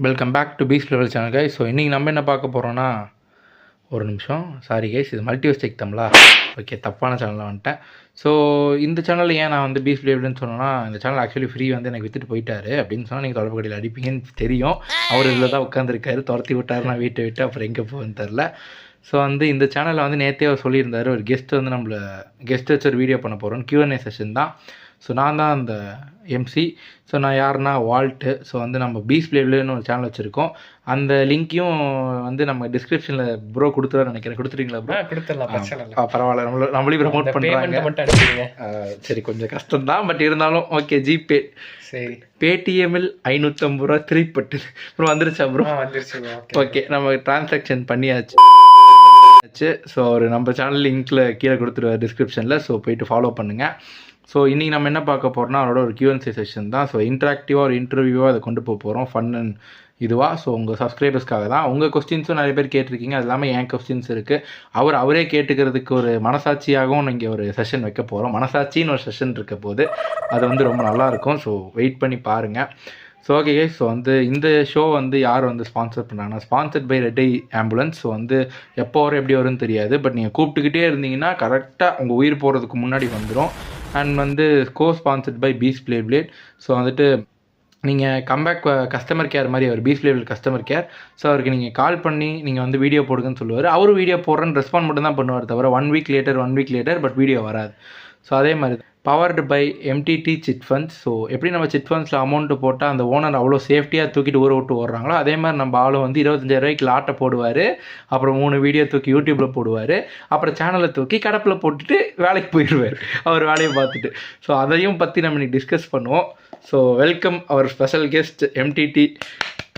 Welcome back to peace level channel guys. So இன்றைக்கி நம்ம என்ன பார்க்க போகிறோன்னா, ஒரு நிமிஷம் சாரி கைஸ், இது மல்டிவர்ஸ்டெக் தமிழா? ஓகே, தப்பான சேனலில் வந்துட்டேன். ஸோ இந்த சேனலில் ஏன் நான் வந்து பீஸ் லெவல்னு சொன்னேன்னா, இந்த சேனல் ஆக்சுவலி ஃப்ரீ வந்து எனக்கு விற்றுட்டு போயிட்டாரு அப்படின்னு சொன்னால் நீங்கள் தொடர்பு கடையில் அடிப்பீங்கன்னு தெரியும். அவர் இதில் தான் உட்காந்துருக்காரு, துரத்தி விட்டார், நான் வீட்டை விட்டு அப்புறம் எங்கே போகுன்னு தெரில. ஸோ வந்து இந்த சேனலில் வந்து நேற்றே அவர் சொல்லியிருந்தார், ஒரு கெஸ்ட் வந்து நம்மளை கெஸ்ட் வச்சு ஒரு வீடியோ பண்ண போகிறோம், Q&A செஷன் தான். ஸோ நான் தான் அந்த எம்சி. ஸோ நான் யாருன்னா வால்ட்டு. ஸோ வந்து நம்ம பீஸ் பிளேவ்லேன்னு ஒரு சேனல் வச்சுருக்கோம். அந்த லிங்க்கையும் வந்து நம்ம டிஸ்கிரிப்ஷனில் ப்ரோ கொடுத்துருவாரு நினைக்கிறேன். கொடுத்துருங்களா ப்ரோ? கொடுத்துடலாம், பரவாயில்ல, நம்மளையும் ப்ரமோட் பண்ணுறாங்க. சரி, கொஞ்சம் கஷ்டம்தான், பட் இருந்தாலும் ஓகே. ஜிபே சரி, பேடிஎம்மில் 550 ரூபா திருப்பட்டு அப்புறம் வந்துருச்சா ப்ரோ? வந்துருச்சு. ஓகே, நம்ம டிரான்சாக்ஷன் பண்ணியாச்சு. ஸோ ஒரு நம்ம சேனல் லிங்க்கில் கீழே கொடுத்துருவார் டிஸ்கிரிப்ஷனில். ஸோ போயிட்டு ஃபாலோ பண்ணுங்கள். ஸோ இன்றைக்கி நம்ம என்ன பார்க்க போகிறோம்னா, அவரோட ஒரு Q&A செஷன் தான். ஸோ இன்ட்ராக்டிவாக ஒரு இன்டர்வியூவாக அதை கொண்டு போக போகிறோம், ஃபன் அண்ட் இதுவாக. ஸோ உங்கள் சப்ஸ்கிரைபர்ஸ்க்காக தான். உங்கள் கொஸ்டின்ஸும் நிறைய பேர் கேட்டிருக்கீங்க, அது இல்லாமல் என் கொஸ்டின்ஸ் இருக்குது. அவரே கேட்டுக்கிறதுக்கு ஒரு மனசாட்சியாகவும் நீங்கள் ஒரு செஷன் வைக்க போகிறோம். மனசாட்சின்னு ஒரு செஷன் இருக்க போது அது வந்து ரொம்ப நல்லாயிருக்கும். ஸோ வெயிட் பண்ணி பாருங்கள். ஸோ ஓகே கைஸ், ஸோ வந்து இந்த ஷோ வந்து யார் வந்து ஸ்பான்சர் பண்ணாங்கன்னா, sponsored by red eye ambulance. So வந்து எப்போ வரும் எப்படி வரும்னு தெரியாது, பட் நீங்கள் கூப்பிட்டுக்கிட்டே இருந்தீங்கன்னா கரெக்டாக உங்கள் உயிர் போகிறதுக்கு முன்னாடி வந்துடும். அண்ட் வந்து sponsored by Peace Blade. So வந்துட்டு நீங்கள் கம்பேக் கஸ்டமர் கேர் மாதிரி, அவர் Peace Blade customer care. So அவருக்கு நீங்கள் கால் பண்ணி நீங்கள் வந்து வீடியோ போடுங்கன்னு சொல்லுவார். அவரும் வீடியோ போடுறேன்னு ரெஸ்பாண்ட் மட்டும் தான் பண்ணுவார் தவிர 1 வீக் லேட்டர் பட் வீடியோ வராது. ஸோ அதே மாதிரி powered by MTT chit funds. So எப்படி நம்ம சிட் ஃபண்ட்ஸில் அமௌண்ட்டு போட்டால் அந்த ஓனர் அவ்வளோ சேஃப்டியாக தூக்கிட்டு ஊற விட்டு ஓடுறாங்களோ, அதே மாதிரி நம்ம ஆளும் வந்து 25,000 ரூபாய்க்கு லாட்டை போடுவார். அப்புறம் 3 வீடியோ தூக்கி யூடியூப்பில் போடுவார். அப்புறம் சேனலை தூக்கி கடப்பில் போட்டுட்டு வேலைக்கு போயிடுவார், அவர் வேலையை பார்த்துட்டு. ஸோ அதையும் பற்றி நம்ம இன்னைக்கு டிஸ்கஸ் பண்ணுவோம். So welcome our special guest MTT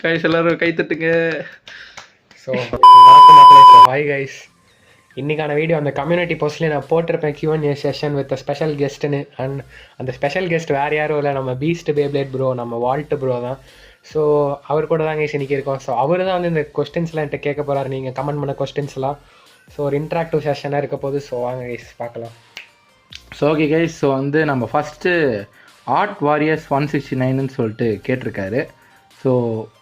guys. எல்லோரும் கைத்தட்டுங்க. ஸோ வணக்கம் மக்களே. ஸோ ஹாய் கைஸ், இன்றைக்கான வீடியோ அந்த கம்யூனிட்டி போஸ்ட்லேயே நான் போட்டிருப்பேன் Q&A செஷன் வித் ஸ்பெஷல் கெஸ்ட்டுன்னு. அண்ட் அந்த ஸ்பெஷல் கெஸ்ட் வேறு யாரும் இல்லை, நம்ம பீஸ்ட் பேப்ளேட் ப்ரோ, நம்ம வால்ட் ப்ரோ தான். ஸோ அவர் கூட தான் கைஸ் இன்றைக்கி இருக்கோம். ஸோ அவர் தான் வந்து இந்த கொஸ்டின்ஸ்லாம் என்கிட்ட கேட்க போகிறாரு, நீங்கள் கமெண்ட் பண்ண கொஸ்டின்ஸ்லாம். ஸோ ஒரு இன்ட்ராக்டிவ் செஷனாக இருக்க போது. ஸோ வாங்க கைஸ் பார்க்கலாம். ஸோ ஓகே கைஸ், ஸோ வந்து நம்ம ஃபஸ்ட்டு ஆர்ட் வாரியர்ஸ் 169ன்னு சொல்லிட்டு கேட்டிருக்காரு. So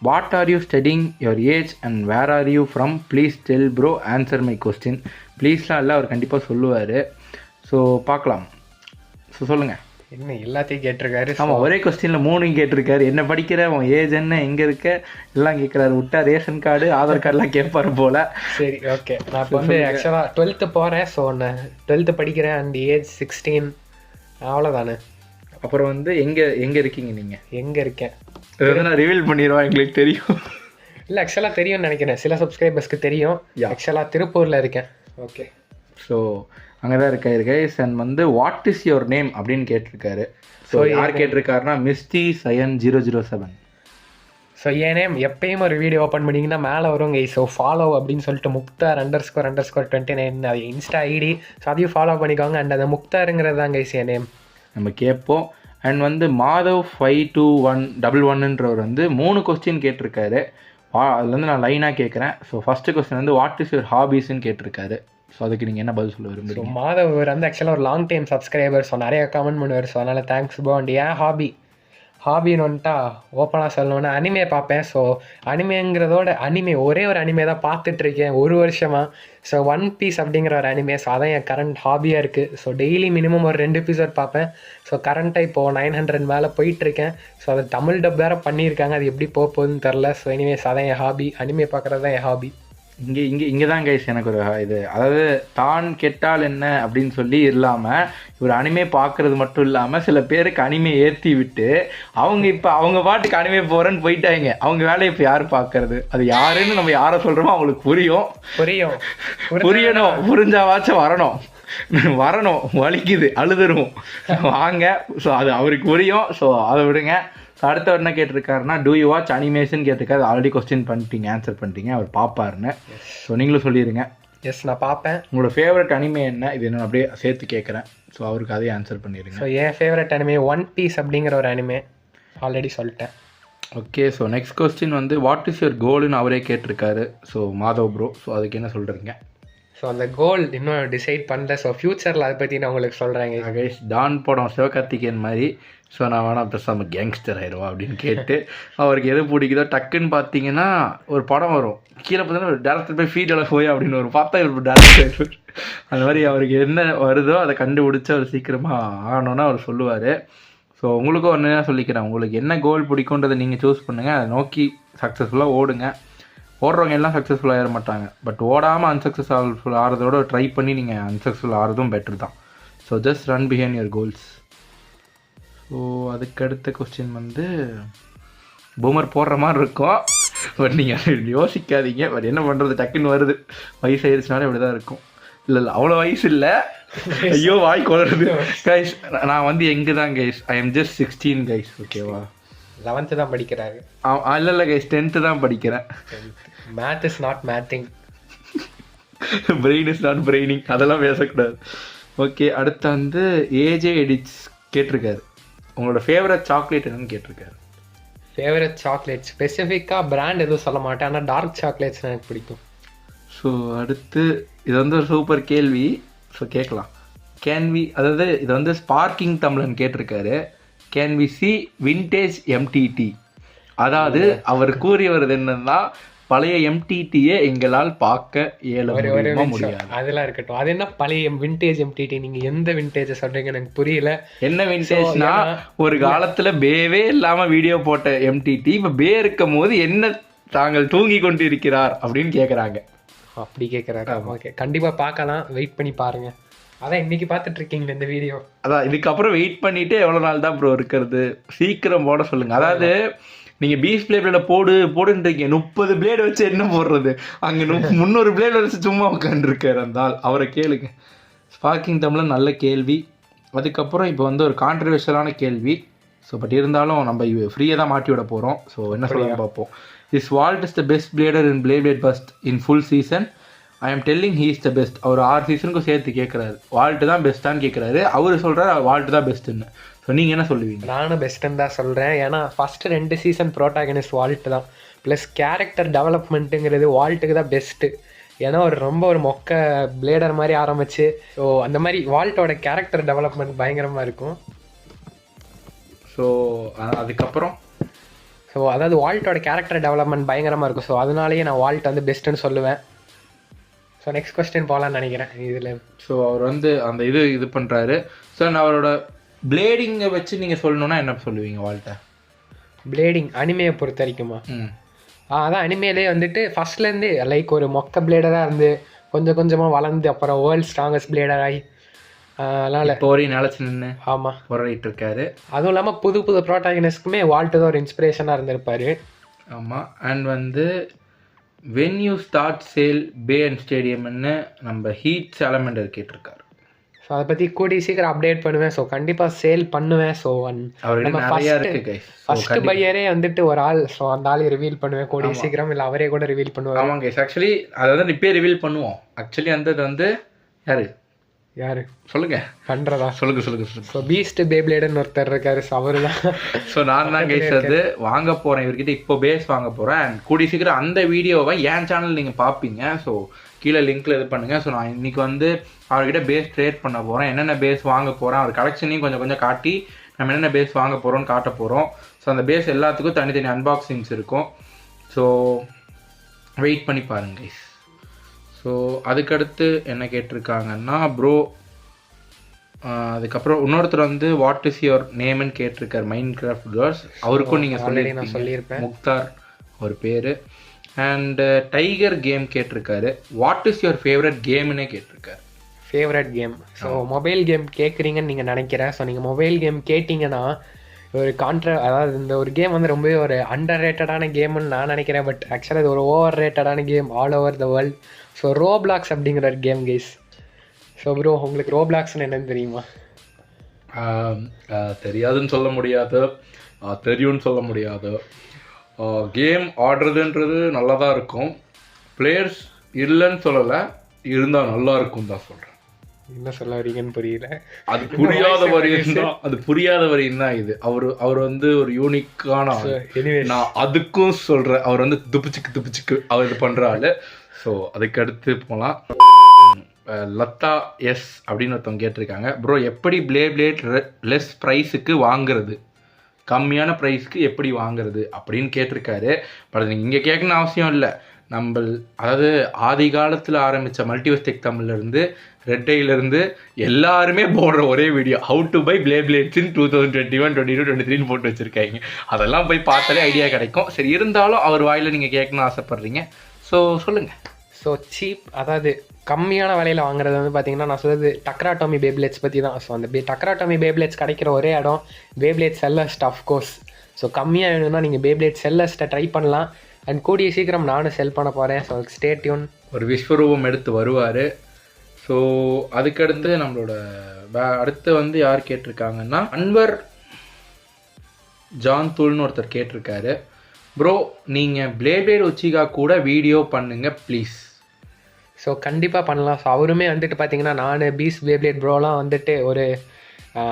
what are you studying, your age and where are you from, please tell bro, answer my question. ப்ளீஸ்லாம் இல்லை, அவர் கண்டிப்பாக சொல்லுவார். ஸோ பார்க்கலாம். ஸோ சொல்லுங்கள். என்ன எல்லாத்தையும் கேட்டிருக்காரு? ஆமாம், ஒரே கொஸ்டினில் 3 கேட்டிருக்காரு. என்ன படிக்கிற, உன் ஏஜ் என்ன, எங்கே இருக்க, எல்லாம் கேட்குறாரு. விட்டா ரேஷன் கார்டு ஆதார் கார்டெலாம் கேட்பாரு போல். சரி ஓகே, நான் இப்போ வந்து ஆக்சுவலாக 12th போகிறேன். ஸோ நான் 12th படிக்கிறேன் அண்ட் ஏஜ் 16, அவ்வளோதானே. அப்புறம் வந்து எங்கே இருக்கீங்க நீங்கள்? எங்கே இருக்கேன் நான் ரிவீல் பண்ணிடுவேன், எங்களுக்கு தெரியும். இல்லை ஆக்சுவலாக தெரியும்னு நினைக்கிறேன், சில சப்ஸ்கிரைபர்ஸ்க்கு தெரியும். ஆக்சுவலாக திருப்பூரில் இருக்கேன். ஓகே, ஸோ அங்கே தான் இருக்காரு கைஸ். அண்ட் வந்து வாட் இஸ் யுவர் நேம் அப்படின்னு கேட்டிருக்காரு. ஸோ யார் கேட்டிருக்காருன்னா மிஸ்டி சயன் 007. ஸோ என் நேம் எப்பயும் ஒரு வீடியோ ஓப்பன் பண்ணிங்கன்னா மேலே வரும் கைஸ். ஸோ ஃபாலோ அப்படின்னு சொல்லிட்டு முக்தார் __29 அது இன்ஸ்டா ஐடி. ஸோ அதையும் ஃபாலோ பண்ணிக்கோங்க. அண்ட் அந்த முக்தாருங்கிறது தான் கைஸ் என் நேம். நம்ம கேட்போம். அண்ட் வந்து மாதவ் 521111ன்றவர் வந்து 3 கொஸ்டின் கேட்டிருக்காரு. அதில் வந்து நான் லைனாக கேட்குறேன். ஸோ ஃபஸ்ட்டு கொஸ்டின் வந்து வாட் இஸ் யுவர் ஹாபீஸ்ன்னு கேட்டிருக்காரு. ஸோ அதுக்கு நீங்கள் என்ன பதில் சொல்ல விரும்புகிறீங்க? மாதவ் வந்து ஆக்சுவலாக ஒரு லாங் டைம் சப்ஸ்கிரைபர். ஸோ நிறைய கமெண்ட் பண்ணுவார். ஸோ அதனால் தேங்க்ஸ் ப்ரோ. அண்ட் ஏன் ஹாபின்னு வந்துட்டா ஓப்பனாக சொல்லணுன்னா அனிமே பார்ப்பேன். ஸோ அனிமேங்கிறதோட ஒரே ஒரு அனிமே தான் பார்த்துட்ருக்கேன் 1 வருஷமாக. ஸோ ஒன் பீஸ் அப்படிங்கிற ஒரு அனிமே. ஸோ அதான் என் கரண்ட் ஹாபியாக இருக்குது. ஸோ டெய்லி மினிமம் ஒரு 2 எபிசோட் பார்ப்பேன். ஸோ கரண்ட்டாக இப்போது 900 மேலே போயிட்டுருக்கேன். ஸோ அது தமிழ் டப் வேறு பண்ணியிருக்காங்க, அது எப்படி போகுதுன்னு தெரில. ஸோ எனிவேஸ் அதான் என் ஹாபி, அனிமே பார்க்குறது தான் என் ஹாபி. இங்கே தான் கைஸ் எனக்கு ஒரு இது, அதாவது தான் கெட்டால் என்ன அப்படின்னு சொல்லி இல்லாமல் இவர் அனிமே பார்க்குறது மட்டும் இல்லாமல் சில பேருக்கு அனிமே ஏற்றி விட்டு அவங்க பாட்டுக்கு அனிமே போகிறேன்னு போயிட்டாங்க. அவங்க வேலையை இப்போ யார் பார்க்கறது? அது யாருன்னு நம்ம யாரை சொல்கிறோமோ அவங்களுக்கு புரியணும். புரிஞ்சாவாச்சும் வரணும். வலிக்குது, அழுதுரும் வாங்க. ஸோ அது அவருக்கு புரியும். ஸோ அதை விடுங்க. ஸோ அடுத்தவர் என்ன கேட்டிருக்காருன்னா டூ யூ வாட்ச் அனிமேஷன் கேட்டிருக்காரு. ஆல்ரெடி கொஸ்டின் பண்ணிட்டீங்க, ஆன்சர் பண்ணிட்டீங்க. அவர் பார்ப்பாருன்னு. ஸோ நீங்களும் சொல்லிடுங்க. எஸ், நான் பார்ப்பேன். உங்களோட ஃபேவரட் அனிமே என்ன, இது என்ன அப்படியே சேர்த்து கேட்குறேன். ஸோ அவருக்கு அதே ஆன்சர் பண்ணிடுங்க. ஸோ என் ஃபேவரட் அனிமே ஒன் பீஸ் அப்படிங்கிற ஒரு அனிமே, ஆல்ரெடி சொல்லிட்டேன். ஓகே, ஸோ நெக்ஸ்ட் கொஸ்டின் வந்து வாட் இஸ் யுவர் கோல்னு அவரே கேட்டிருக்காரு. ஸோ மாதவ் ப்ரோ, ஸோ அதுக்கு என்ன சொல்கிறீங்க? ஸோ அந்த கோல் இன்னும் டிசைட் பண்ணல. ஸோ ஃப்யூச்சரில் அதை பற்றி நான் உங்களுக்கு சொல்கிறேங்க. கைஸ் டான் படம் சிவகார்த்திகேயன் மாதிரி. ஸோ நான் வேணா பேசாமல் கேங்ஸ்டர் ஆயிடுவா அப்படின்னு கேட்டு அவருக்கு எது பிடிக்குதோ டக்குன்னு பார்த்தீங்கன்னா ஒரு படம் வரும், கீழே பார்த்தீங்கன்னா ஒரு டேரக்டர் போய் ஃபீல்டில் போய் அப்படின்னு ஒரு பார்த்தா ஒரு டேரக்டர் அந்த மாதிரி அவருக்கு என்ன வருதோ அதை கண்டுபிடிச்சி அவர் சீக்கிரமாக ஆகணும்னு அவர் சொல்லுவார். ஸோ உங்களுக்கும் ஒன்று தான் சொல்லிக்கிறேன், உங்களுக்கு என்ன கோல் பிடிக்குன்றதை நீங்கள் சூஸ் பண்ணுங்கள், அதை நோக்கி சக்ஸஸ்ஃபுல்லாக ஓடுங்க. ஓடுறவங்க எல்லாம் சக்ஸஸ்ஃபுல்லாக ஆகிட மாட்டாங்க, பட் ஓடாமல் அன்சக்ஸஸ்ஃபுல் ஆகிறதோட ட்ரை பண்ணி நீங்கள் அன்சக்ஸஸ்ஃபுல் ஆகிறதும் பெட்டர் தான். So just run behind your goals. So அதுக்கு அடுத்த கொஸ்டின் வந்து பூமர் போடுற மாதிரி இருக்கும், பட் நீங்கள் யோசிக்காதீங்க. பட் என்ன பண்ணுறது, டக்குன்னு வருது, வயசு ஆயிடுச்சுனாலே இப்படி தான் இருக்கும். இல்லை அவ்வளோ வயசு இல்லை, ஐயோ வாய் கொள்றது கைஸ். நான் வந்து எங்கே தான் guys, I am just 16 guys, ஓகேவா? 11th தான் படிக்கிறாரு. இல்லை கைஸ் 10th தான் படிக்கிறேன். Math is not mathing, brain is not braining, அதெல்லாம் பேசக்கூடாது. ஓகே, அடுத்து வந்து ஏஜே எடிட்ஸ் கேட்டிருக்காரு, உங்களோட ஃபேவரட் சாக்லேட் என்னன்னு கேட்டிருக்காரு. ஃபேவரட் சாக்லேட் ஸ்பெசிஃபிக்காக பிராண்ட் எதுவும் சொல்ல மாட்டேன், ஆனால் டார்க் சாக்லேட்ஸ் எனக்கு பிடிக்கும். ஸோ அடுத்து இது வந்து ஒரு சூப்பர் கேள்வி, ஸோ கேட்கலாம். அதாவது இது வந்து ஸ்பார்க்கிங் தமிழன் கேட்டிருக்காரு, can we see vintage MTT? அதாவது அவர் கூறி வருது என்னன்னா, பழைய எம்டிடியை எங்களால் பார்க்க முடியாது. அதெல்லாம் இருக்கட்டும், அது என்ன பழைய விண்டேஜ் எம்டிடி? நீங்க எந்த விண்டேஜ் சொல்றீங்க எனக்கு புரியல. என்ன விண்டேஜ்னா, ஒரு காலத்துல பேவே இல்லாம வீடியோ போட்ட எம்டிடி இப்ப பே இருக்கும் போது என்ன தாங்கள் தூங்கி கொண்டு இருக்கிறார் அப்படின்னு கேக்குறாங்க. அப்படி கேட்குறாரு. ஓகே, கண்டிப்பாக பார்க்கலாம், வெயிட் பண்ணி பாருங்கள். அதான் இன்னைக்கு பார்த்துட்டு இருக்கீங்களா இந்த வீடியோ? அதான் இதுக்கப்புறம் வெயிட் பண்ணிட்டு எவ்வளோ நாள் தான் ப்ரோ இருக்கிறது, சீக்கிரம் போட சொல்லுங்க. அதாவது நீங்கள் பீஸ் பிளேடில் போடுன்றீங்க, 30 பிளேடு வச்சு என்ன போடுறது, அங்கே 300 பிளேடு வச்சு சும்மா உட்காந்துருக்காரு அந்த ஆள், அவரை கேளுங்க. ஸ்பார்க்கிங் தமிழில் நல்ல கேள்வி. அதுக்கப்புறம் இப்போ வந்து ஒரு கான்ட்ரவர்ஷியலான கேள்வி. ஸோ பட் இருந்தாலும் நம்ம ஃப்ரீயாக தான் மாட்டி விட போகிறோம். ஸோ என்ன சொல்ல பார்ப்போம். This Walt is the best blader in Blade Burst in full season. I am telling he is the best. அவர் 6 சீசனுக்கும் சேர்த்து கேட்குறாரு, வால்ட் தான் பெஸ்ட்டான்னு கேட்குறாரு. அவர் சொல்கிறார் வால்ட் தான் பெஸ்ட்டுன்னு. ஸோ நீங்கள் என்ன சொல்லுவீங்க? நானும் பெஸ்ட்டுன்னு தான் சொல்கிறேன். ஏன்னா ஃபஸ்ட்டு 2 சீசன் ப்ரோட்டாகனிஸ்ட் வால்ட் தான், ப்ளஸ் கேரக்டர் டெவலப்மெண்ட்டுங்கிறது வால்ட்டுக்கு தான் பெஸ்ட்டு. ஏன்னா ஒரு மொக்க பிளேடர் மாதிரி ஆரம்பிச்சு, ஸோ அந்த மாதிரி வால்ட்டோட கேரக்டர் டெவலப்மெண்ட் பயங்கரமாக இருக்கும். ஸோ அதுக்கப்புறம் ஸோ அதாவது வால்ட்டோட கேரக்டர் டெவலப்மெண்ட் பயங்கரமாக இருக்கும். ஸோ அதனாலேயே நான் வால்ட் வந்து பெஸ்ட்டுன்னு சொல்லுவேன். ஸோ நெக்ஸ்ட் கொஸ்டின் போகலான்னு நினைக்கிறேன் இதில். ஸோ அவர் வந்து அந்த இது பண்ணுறாரு. ஸோ நான் அவரோட பிளேடிங்கை வச்சு நீங்கள் சொல்லணுன்னா என்ன சொல்லுவீங்க வால்ட்டை? பிளேடிங் அனிமையை பொறுத்த வரைக்குமா? அதான் அனிமையிலே வந்துட்டு ஃபஸ்ட்லேருந்து லைக் ஒரு மொக்க பிளேடராக இருந்து கொஞ்சம் கொஞ்சமாக வளர்ந்து அப்புறம் வேர்ல்ட் ஸ்ட்ராங்கஸ்ட் பிளேடர் ஆகி அதனால் இப்போ வரையும் நிலச்சி நின்று ஆமாம் போராடிட்டு இருக்காரு. அதுவும் இல்லாமல் புது ப்ரோட்டாகனிஸ்ட்டுக்குமே வால்ட்டு தான் ஒரு இன்ஸ்பிரேஷனாக இருந்திருப்பார். ஆமாம். அண்ட் வந்து when you start sale pay and ஸ்டேடியம்னு நம்ம ஹீட் சேலமெண்டர் கேட்டிருக்காரு. ஸோ அதை பற்றி கூடிய சீக்கிரம் அப்டேட் பண்ணுவேன். ஸோ கண்டிப்பாக சேல் பண்ணுவேன். ஸோ ஃபஸ்ட்டு பையரே வந்துட்டு ஒரு ஆள், ஸோ அந்த ஆள் ரிவீல் பண்ணுவேன் கூடிய சீக்கிரம், இல்லை அவரே கூட ரிவீல் பண்ணுவார். ஆமாங்க கைஸ், ஆக்சுவலி அதை வந்து இப்போயே ரிவீல் பண்ணுவோம். ஆக்சுவலி அந்த வந்து யாரு சொல்லுங்க பண்றதா சொல்லுங்க. ஸோ பீஸ்ட் பேப்ளேடுன்னு ஒருத்தர் இருக்காரு, ஸோ அவரு தான். ஸோ நான் தான் கைஸ் அது வாங்க போறேன் இவர்கிட்ட, இப்போ பேஸ் வாங்க போறேன். அண்ட் கூடிய சீக்கிரம் அந்த வீடியோவை என் சேனல் நீங்க பார்ப்பீங்க. ஸோ கீழே லிங்க்ல இது பண்ணுங்க. ஸோ நான் இன்னைக்கு வந்து அவர்கிட்ட பேஸ் ட்ரேட் பண்ண போறேன், என்னென்ன பேஸ் வாங்க போறேன், அவர் கலெக்ஷனையும் கொஞ்சம் காட்டி நம்ம என்னென்ன பேஸ் வாங்க போறோம்னு காட்ட போறோம். ஸோ அந்த பேஸ் எல்லாத்துக்கும் தனித்தனி அன்பாக்சிங்ஸ் இருக்கும். ஸோ வெயிட் பண்ணி பாருங்க கைஸ். ஸோ அதுக்கடுத்து என்ன கேட்டிருக்காங்கன்னா ப்ரோ, அதுக்கப்புறம் இன்னொருத்தர் வந்து வாட் இஸ் யுவர் நேம்னு கேட்டிருக்காரு, மைண்ட் கிராஃப்ட் கேர்ள்ஸ். அவருக்கும் நீங்கள் சொல்லியிருப்பேன், முக்தார் ஒரு பேர். அண்ட் டைகர் கேம் கேட்டிருக்காரு, வாட் இஸ் யுவர் ஃபேவரட் கேம்னே கேட்டிருக்காரு. Favourite game, so mobile game கேட்குறீங்கன்னு நீங்கள் நினைக்கிறேன். ஸோ நீங்கள் மொபைல் கேம் கேட்டிங்கன்னா ஒரு அதாவது இந்த ஒரு கேம் வந்து ரொம்பவே ஒரு அண்டர் ரேட்டடான கேம்னு நான் நினைக்கிறேன். பட் ஆக்சுவலாக இது ஒரு ஓவர் ரேட்டடான game all over the world. So Roblox அப்படிங்கிற ஒரு கேம் கைஸ். ஸோ ப்ரோ உங்களுக்கு ரோப்ளாக்ஸ்னு என்னன்னு தெரியுமா? தெரியாதுன்னு சொல்ல முடியாது, தெரியும்னு சொல்ல முடியாது. கேம் ஆடுறதுன்றது நல்லா தான் இருக்கும், பிளேயர்ஸ் இல்லைன்னு சொல்லலை, இருந்தால் நல்லா இருக்கும் தான் சொல்கிறேன். என்ன சொல்ல வரீங்கன்னு புரியல. அது புரியாத வரையும் தான் இது. அவர் வந்து ஒரு யூனிக்கான, நான் அதுக்கும் சொல்றேன், அவர் வந்து துப்புச்சுக்கு அவர் இது பண்ற ஆளு. ஸோ அதுக்கு அடுத்து போகலாம். லத்தா எஸ் அப்படின்னு ஒருத்தவங்க கேட்டிருக்காங்க. ப்ரோ எப்படி பிளேட் லெஸ் ப்ரைஸுக்கு வாங்குறது, கம்மியான ப்ரைஸ்க்கு எப்படி வாங்குறது அப்படின்னு கேட்டிருக்காரு. பட் நீங்கள் இங்கே கேட்கணும்னு அவசியம் இல்லை. அதாவது ஆதி காலத்தில் ஆரம்பித்த மல்டிவர்ஸ் டெக் தமிழ்லேருந்து ரெட்டையிலேருந்து எல்லாருமே போடுற ஒரே video how to buy plates in 2021, 22, 23 போட்டு வச்சுருக்காங்க. அதெல்லாம் போய் பார்த்தாலே ஐடியா கிடைக்கும். சரி, இருந்தாலும் அவர் வாயில் நீங்கள் கேட்கணும்னு ஆசைப்பட்றீங்க, ஸோ சொல்லுங்கள். ஸோ சீப், அதாவது கம்மியான விலையில் வாங்குறது வந்து பார்த்தீங்கன்னா, நான் சொல்கிறது டக்ராட்டோமி பேப்லேட்ஸ் பற்றி தான். ஸோ அந்த டக்ராட்டோமி பேப்லேட்ஸ் கிடைக்கிற ஒரே இடம் பேப்லேட் செல்லர்ஸ்ட் ஆஃப்கோர்ஸ். ஸோ கம்மியாக வேணும்னா நீங்கள் பேப்லேட் செல்லர்ஸ்ட்டை ட்ரை பண்ணலாம். அண்ட் கூடிய சீக்கிரம் நானும் செல் பண்ண போகிறேன். So stay tune. ஒரு விஸ்வரூபம் எடுத்து வருவார். ஸோ அதுக்கடுத்து நம்மளோட அடுத்து வந்து யார் கேட்டிருக்காங்கன்னா அன்வர் ஜான் தூள்னு ஒருத்தர் கேட்டிருக்காரு. ப்ரோ நீங்கள் பிளேட் உச்சிகா கூட வீடியோ பண்ணுங்கள் ப்ளீஸ். ஸோ கண்டிப்பாக பண்ணலாம். ஸோ அவருமே வந்துட்டு பார்த்தீங்கன்னா, நான் பீஸ் பேப்லேட் ப்ரோலாம் வந்துட்டு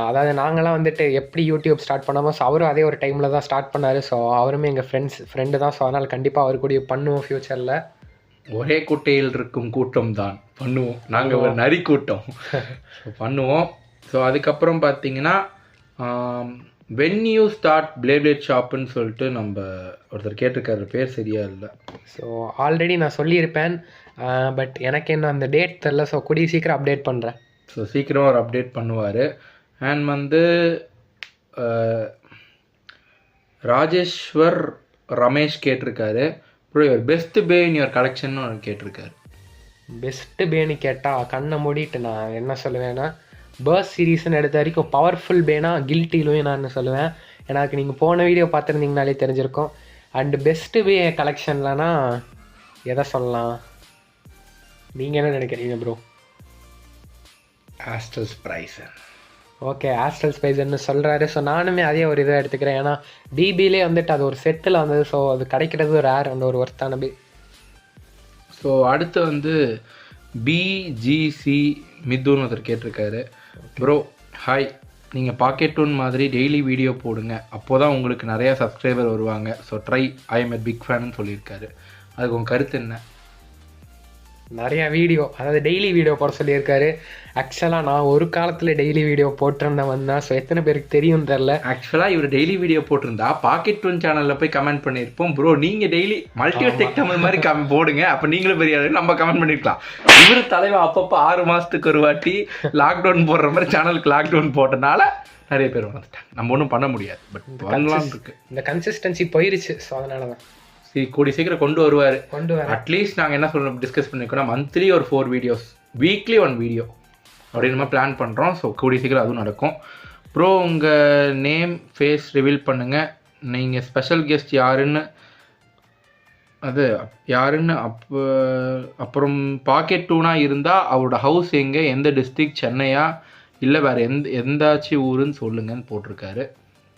அதாவது நாங்களாம் வந்துட்டு எப்படி யூடியூப் ஸ்டார்ட் பண்ணாமல், ஸோ அவரும் அதே ஒரு டைமில் தான் ஸ்டார்ட் பண்ணார். ஸோ அவருமே எங்கள் ஃப்ரெண்டு தான். ஸோ அதனால் கண்டிப்பாக அவர் கூட பண்ணுவோம் ஃப்யூச்சரில். ஒரே குட்டையில் இருக்கும் கூட்டம் தான் பண்ணுவோம், நாங்கள் ஒரு நரி கூட்டம். ஸோ பண்ணுவோம். ஸோ அதுக்கப்புறம் பார்த்தீங்கன்னா வென் யூ ஸ்டார்ட் பிளேட் ஷாப்புன்னு சொல்லிட்டு நம்ம ஒருத்தர் கேட்டிருக்காரு, பேர் சரியா இல்லை. ஸோ ஆல்ரெடி நான் சொல்லியிருப்பேன், பட் எனக்கு என்ன அந்த டேட் தெரில. ஸோ கூடிய சீக்கிரம் அப்டேட் பண்ணுறேன். ஸோ சீக்கிரம் ஒரு அப்டேட் பண்ணுவார். அண்ட் வந்து ராஜேஸ்வர் ரமேஷ் கேட்டிருக்காரு, bro your best pay in your collection கேட்டிருக்காரு. பெஸ்ட்டு பேனு கேட்டால் கண்ணை மூடிட்டு நான் என்ன சொல்லுவேன்னா, பர்ஸ் சீரீஸ்ன்னு எடுத்த வரைக்கும் பவர்ஃபுல் பேனா கில்ட்டிலும் நான் சொல்லுவேன். எனக்கு நீங்கள் போன வீடியோ பார்த்துருந்தீங்கனாலே தெரிஞ்சிருக்கும். அண்டு பெஸ்ட்டு பே கலெக்ஷன்லனா எதை சொல்லலாம், நீங்கள் என்ன நினைக்கிறீங்க ப்ரோ? ஆஸ்டல் ஸ்பைசர். ஓகே, ஆஸ்டல் ஸ்பைசர்னு சொல்கிறாரு. ஸோ நானுமே அதே ஒரு இதை எடுத்துக்கிறேன். ஏன்னா பிபிலே வந்துட்டு அது ஒரு செட்டில் வந்தது. ஸோ அது கிடைக்கிறது ரேர், அந்த ஒரு ஒர்த்தான பி. ஸோ அடுத்து வந்து பிஜிசி மிதுன்னு ஒருத்தர் கேட்டிருக்காரு. ப்ரோ ஹாய், நீங்கள் பாக்கெட் டூன் மாதிரி டெய்லி வீடியோ போடுங்க, அப்போ தான் உங்களுக்கு நிறையா சப்ஸ்கிரைபர் வருவாங்க. So try, I am a big ஃபேன்னு சொல்லியிருக்காரு. அதுக்கு உங்கள் கருத்து என்ன? நிறையா வீடியோ, அதாவது டெய்லி வீடியோ போட சொல்லியிருக்காரு. ஆக்சுவலாக நான் ஒரு காலத்தில் டெய்லி வீடியோ போட்டிருந்தவன் தான். ஸோ எத்தனை பேருக்கு தெரியும் தெரில. ஆக்சுவலாக இவர் டெய்லி வீடியோ போட்டிருந்தா பாக்கெட் டூன் சேனலில் போய் கமெண்ட் பண்ணியிருப்போம், ப்ரோ நீங்கள் டெய்லி மல்டிவர்ஸ் டெக் தமிழ் மாதிரி போடுங்க, அப்போ நீங்களும் பெரிய நம்ம கமெண்ட் பண்ணியிருக்கலாம். இவர் தலைவர் அப்பப்போ 6 மாதத்துக்கு ஒரு வாட்டி லாக்டவுன் போடுற மாதிரி சேனலுக்கு லாக்டவுன் போட்டனால நிறைய பேர் வந்துட்டாங்க. நம்ம ஒன்றும் பண்ண முடியாது, பட் வரலாம் இருக்கு. இந்த கன்சிஸ்டன்சி போயிருச்சு. ஸோ அதனால தான் கூடி சீக்கிரம் கொண்டு வருவார். அட்லீஸ்ட் நாங்கள் என்ன சொல்ல டிஸ்கஸ் பண்ணியிருக்கோம்னா மந்த்லி ஒரு 4 வீடியோஸ், வீக்லி 1 வீடியோ அப்படின்னு நம்ம பிளான் பண்ணுறோம். ஸோ கூடி சீக்கிரம் அதுவும் நடக்கும். ப்ரோ உங்கள் நேம் ஃபேஸ் ரிவீல் பண்ணுங்கள், நீங்கள் ஸ்பெஷல் கெஸ்ட் யாருன்னு அப்புறம் பாக்கெட் டூனாக இருந்தால் அவரோட ஹவுஸ் எங்கே, எந்த டிஸ்ட்ரிக்ட், சென்னையா இல்லை வேறு எந்தாச்சும் ஊருன்னு சொல்லுங்கன்னு போட்டிருக்காரு.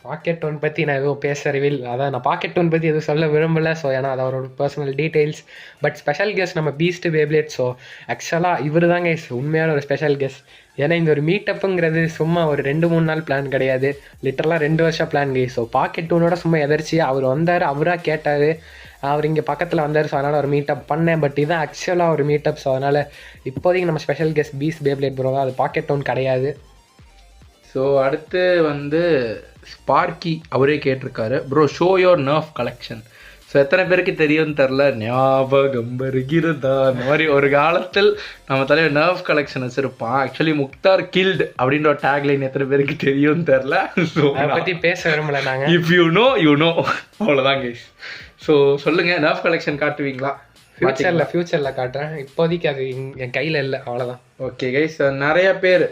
பாக்கெட் ஒன் பற்றி நான் எதுவும் பேச ரிவீல், அதான் நான் பாக்கெட் ஒன் பற்றி எதுவும் சொல்ல விரும்பலை. ஸோ ஏன்னா அது அவரோட personal details. But special guest நம்ம பீஸ்ட் பேப்லேட். ஸோ ஆக்சுவலாக இவர் தாங்க உண்மையான ஒரு ஸ்பெஷல் கெஸ்ட். ஏன்னா இந்த ஒரு மீட்டப்புங்கிறது சும்மா ஒரு 2-3 நாள் பிளான் கிடையாது, லிட்டரலாக 2 வருஷம் பிளான் கை. ஸோ பாக்கெட் டூனோட சும்மா எதர்ச்சியாக அவர் வந்தார், அவராக கேட்டார், அவர் இங்கே பக்கத்தில் வந்தார். ஸோ அதனால் ஒரு மீட்டப் பண்ணேன். பட் இதுதான் ஆக்சுவலாக ஒரு மீட்டப். ஸோ அதனால் இப்போதைக்கு நம்ம special guest peace payplate bro தான், அது பாக்கெட் டூன் கிடையாது. ஸோ அடுத்து வந்து ஸ்பார்க்கி அவரே கேட்டிருக்காரு, bro show your நர்ஃப் collection. So எத்தனை பேருக்கு தெரியும்னு தெரில, ஞாபகம் வருகிறதா, இந்த மாதிரி ஒரு காலத்தில் நம்ம தலைவர் நர்ஃப் கலெக்ஷன் வச்சுருப்பான். ஆக்சுவலி முக்தார் கில்டு அப்படின்ற ஒரு டேக்லைன் எத்தனை பேருக்கு தெரியும்னு தெரில. ஸோ அதை பற்றி பேச விரும்பல நாங்கள். If you know you know, அவ்வளோதான் கைஸ். ஸோ சொல்லுங்கள், நர்ஃப் கலெக்ஷன் காட்டுவீங்களா? ஃப்யூச்சரில் காட்டுறேன், இப்போதைக்கு அது என் கையில் இல்லை, அவ்வளோதான். ஓகே கைஸ், நிறைய பேர்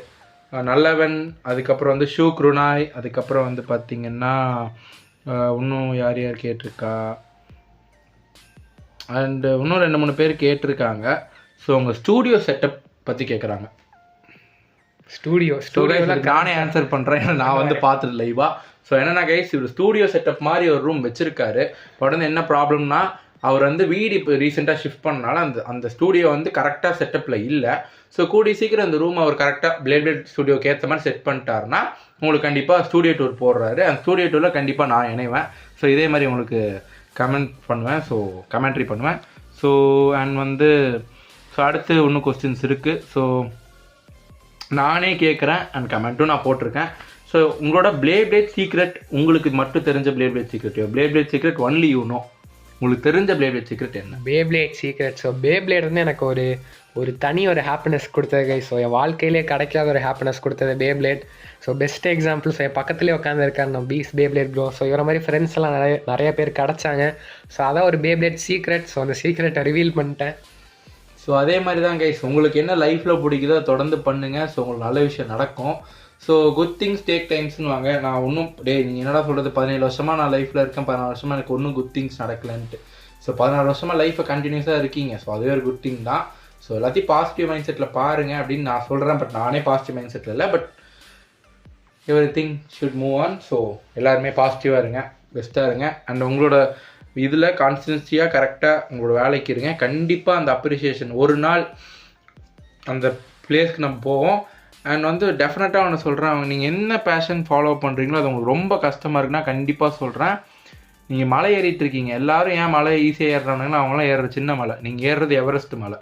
நல்லவன், அதுக்கப்புறம் வந்து ஷூ குருனாய், அதுக்கப்புறம் வந்து பார்த்திங்கன்னா இன்னும் யார் யார் கேட்டிருக்கா, அண்டு இன்னும் 2-3 பேர் கேட்டிருக்காங்க. ஸோ உங்கள் ஸ்டூடியோ செட்டப் பற்றி கேட்குறாங்க. ஸ்டூடியோ நானே ஆன்சர் பண்ணுறேன், ஏன்னா நான் வந்து பார்த்துட்டு லைவாக. ஸோ என்னென்னா கைஸ், இவர் ஸ்டூடியோ செட்டப் மாதிரி ஒரு ரூம் வச்சுருக்காரு. பட் வந்து என்ன ப்ராப்ளம்னா, அவர் வந்து வீடு இப்போ ரீசெண்டாக ஷிஃப்ட் பண்ணனால அந்த ஸ்டூடியோ வந்து கரெக்டாக செட்டப்பில் இல்லை. ஸோ கூடி சீக்கிரம் அந்த ரூம் அவர் கரெக்டாக பிளேட் ஸ்டூடியோக்கு ஏற்ற மாதிரி செட் பண்ணிட்டாருன்னா உங்களுக்கு கண்டிப்பாக ஸ்டூடியோ டூர் போடுறாரு. அந்த ஸ்டூடியோ டூரில் கண்டிப்பாக நான் இணைவேன். ஸோ இதே மாதிரி உங்களுக்கு கமெண்ட் பண்ணுவேன், ஸோ கமெண்ட்ரி பண்ணுவேன். ஸோ அண்ட் வந்து ஸோ அடுத்து இன்னும் கொஸ்டின்ஸ் இருக்குது. ஸோ நானே கேட்குறேன் அண்ட் கமெண்ட்டும் நான் போட்டிருக்கேன். ஸோ உங்களோட பிளேட் சீக்ரெட், உங்களுக்கு மட்டும் தெரிஞ்ச plate secret, plate secret only you know, உங்களுக்கு தெரிஞ்ச பிளேட் சீக்ரெட் என்ன? Payplate secret. ஸோ பேப்ளேட் வந்து எனக்கு ஒரு தனி ஒரு ஹாப்பினஸ் கொடுத்தது கை. ஸோ என் வாழ்க்கையிலே கிடைக்காத ஒரு ஹாப்பினஸ் கொடுத்தது Playblade. So best example, so என் பக்கத்துலேயே உட்காந்துருக்காரு நம்ம பேப்ளேட் ப்ரோ. ஸோ இவர மாதிரி ஃப்ரெண்ட்ஸ் எல்லாம் நிறைய பேர் கிடச்சாங்க. ஸோ அதான் ஒரு பேப்ளேட் சீக்ரெட். ஸோ அந்த சீக்ரெட்டை ரிவீல் பண்ணிட்டேன். ஸோ அதே மாதிரி தான் கைஸ், உங்களுக்கு என்ன லைஃப்பில் பிடிக்குதோ தொடர்ந்து பண்ணுங்கள். ஸோ உங்களுக்கு நல்ல விஷயம் நடக்கும். ஸோ குட் திங்ஸ் டேக் டைம்ஸ்னு வாங்க. நான் ஒன்றும் நீங்கள் என்னடா சொல்கிறது, 17 வருஷமாக நான் லைஃப்பில் இருக்கேன், 16 வருஷமாக எனக்கு ஒன்றும் குட் திங்ஸ் நடக்கலன்ட்டு. ஸோ 16 வருஷமாக லைஃப்பை கண்டினியூஸாக இருக்கீங்க. ஸோ அதுவே ஒரு குட் திங் தான். ஸோ எல்லாத்தையும் பாசிட்டிவ் மைண்ட் செட்டில் பாருங்கள் அப்படின்னு நான் சொல்கிறேன். பட் நானே பாசிட்டிவ் மைண்ட் செட்டில் இல்லை. But every thing should move on. So எல்லாருமே பாசிட்டிவாக இருங்க, பெஸ்ட்டாக இருங்க. அண்ட் உங்களோட இதில் கான்ஸ்டன்சியாக கரெக்டாக உங்களோட வேலைக்கு இருங்க. கண்டிப்பாக அந்த அப்ரிசியேஷன் ஒரு நாள் அந்த பிளேஸ்க்கு நம்ம போவோம். அண்ட் வந்து டெஃபினட்டாக ஒன்று சொல்கிறேன், நீங்கள் என்ன பேஷன் ஃபாலோ பண்ணுறீங்களோ அது உங்களுக்கு ரொம்ப கஷ்டமாக இருக்குன்னா கண்டிப்பாக சொல்கிறேன், நீங்கள் மலை ஏறிட்டு இருக்கீங்க. எல்லோரும் ஏன் மலை ஈஸியாக ஏறுறாங்கன்னா அவங்களாம் ஏறுற சின்ன மலை, நீங்கள் ஏறுறது எவரெஸ்ட் மலை.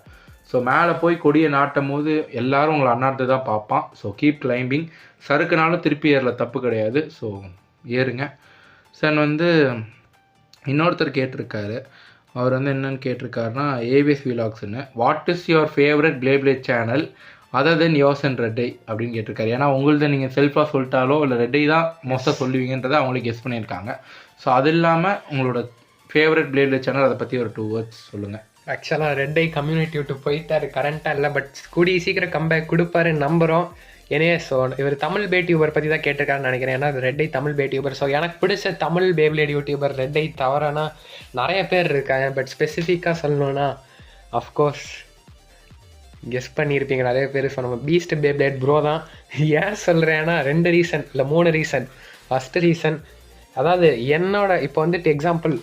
ஸோ மேலே போய் கொடியை நாட்டும் போது எல்லோரும் உங்களை அண்ணாந்து தான் பார்ப்பான். So keep climbing. சறுக்குனாலும் திருப்பி ஏறல, தப்பு கிடையாது. ஸோ ஏறுங்க. சார் வந்து இன்னொருத்தர் கேட்டிருக்காரு, அவர் வந்து என்னென்னு கேட்டிருக்காருன்னா ஏபிஎஸ் விலாக்ஸ்ன்னு, what is your favourite played channel other than yours and ரெட்டை அப்படின்னு கேட்டிருக்காரு. ஏன்னா உங்கள்தான் நீங்கள் செல்ஃபாக சொல்லிட்டாலோ இல்லை ரெட்டை தான் மோஸ்ட்டாக சொல்லுவீங்கன்றதை அவங்களுக்கு கெஸ் பண்ணியிருக்காங்க. ஸோ அது இல்லாமல் உங்களோட ஃபேவரட் பிளேட் சேனல் அதை பற்றி ஒரு 2 words சொல்லுங்கள். ஆக்சுவலாக ரெட்டை கம்யூனிட்டி விட்டு போயிட்டாரு, கரண்ட்டாக இல்லை. பட் கூடிய சீக்கிரம் கம்பேக் கொடுப்பாருன்னு நம்புகிறோம். ஏனே ஸோ இவர் தமிழ் பேட் யூபர் பற்றி தான் கேட்டிருக்காருன்னு நினைக்கிறேன். ஏன்னா ரெட்டை தமிழ் பேட் யூபர். ஸோ எனக்கு பிடிச்ச தமிழ் பேப்ளேட் யூடியூபர் ரெட்டை தவிரனா நிறைய பேர் இருக்காங்க. பட் ஸ்பெசிஃபிக்காக சொல்லணுன்னா அஃப்கோர்ஸ் கெஸ் பண்ணியிருப்பீங்க நிறைய பேர். ஸோ நம்ம பீஸ்ட் பேப்ளேட் ப்ரோ தான். ஏன் சொல்கிறேன்னா 2 ரீசன் இல்லை 3 ரீசன். ஃபஸ்ட்டு ரீசன், அதாவது என்னோட இப்போ வந்துட்டு எக்ஸாம்பிள்,